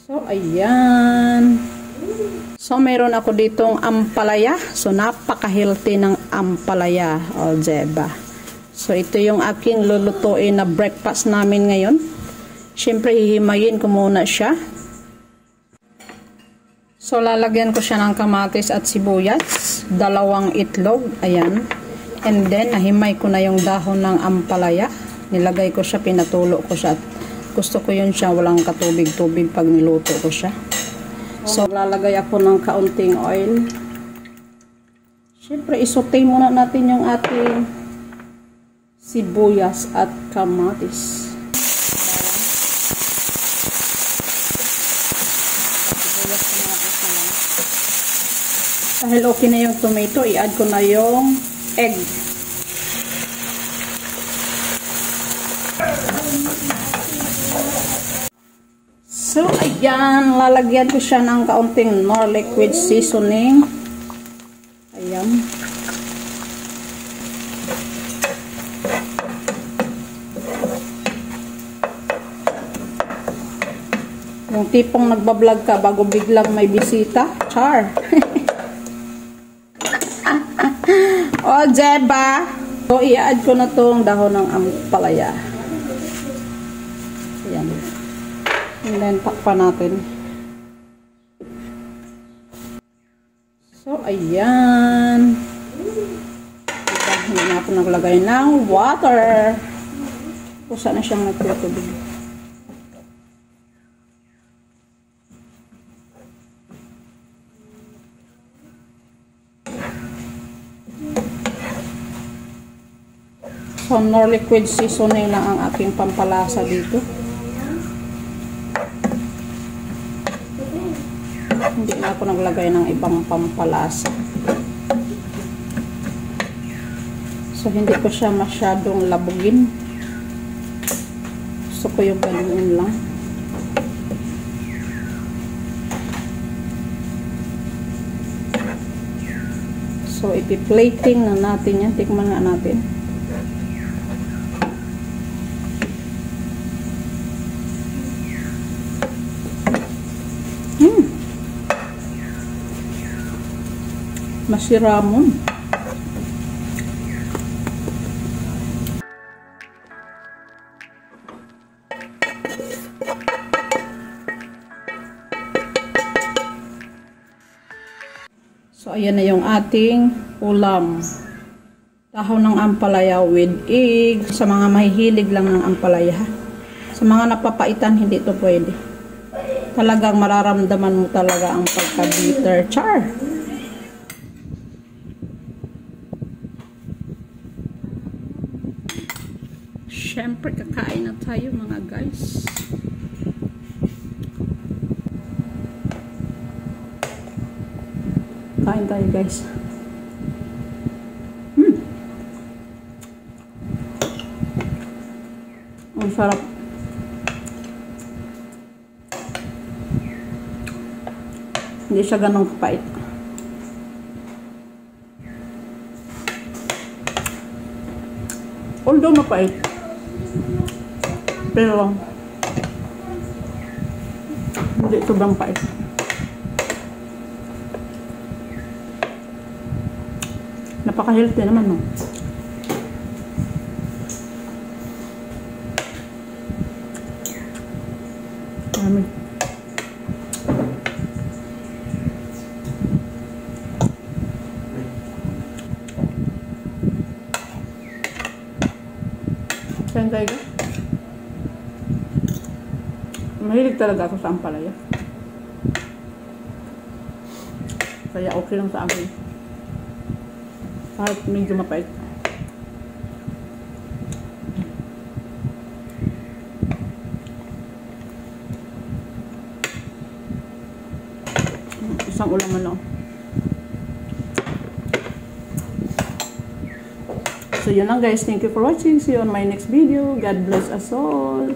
So, ayan. So, mayroon ako ditong ampalaya. So, napaka-healthy ng ampalaya. O, diba? So, ito yung aking lulutuin na breakfast namin ngayon. Siyempre, hihimayin ko muna siya. So, lalagyan ko siya ng kamatis at sibuyas. 2 itlog. Ayan. And then, nahimay ko na yung dahon ng ampalaya. Nilagay ko siya, pinatulo ko siya. At gusto ko yun siya, walang katubig-tubig pag niluto ko siya. So, lalagay ako ng kaunting oil. Siyempre, isote muna natin yung ating sibuyas at kamatis. Sibuyas, kamatis na lang. Dahil okay na yung tomato, i-add ko na yung egg. So, ayan, lalagyan ko siya ng kaunting Knorr liquid seasoning. Ayan. Yung tipong nagbablog ka bago biglang may bisita. Char. O, diba? So, i-add ko na tong dahon ng ampalaya. Ayan. And then, takpan natin. So, ayan. Hindi na ako naglagay ng water. Kusa na siyang nagtutubig. So, Knorr liquid seasoning lang ang aking pampalasa dito. Hindi na ako naglagay ng ibang pampalasa. So, hindi ko siya masyadong labugin. Gusto ko yung ganun lang. So, ipi-plating na natin yan. Tikman nga natin. Masiramon. So, ayan na yung ating ulam. Dahon ng ampalaya with egg. Sa mga mahihilig lang ng ampalaya. Sa mga napapaitan, hindi ito pwede. Talagang mararamdaman mo talaga ang pagka-bitter. Char! Siyempre, kakain na tayo mga guys. Kain tayo guys. Ang sarap. Hindi siya ganong kapait. Although mapait. Pero hindi sobrang pait. Napaka-healthy naman, no? Marami. Saan tayo ka? Mahilig talaga ako sa ampalaya. Kaya okay lang sa akin. Kahit medyo mapait. Isang ulam na lang. So yun lang guys. Thank you for watching. See you on my next video. God bless us all.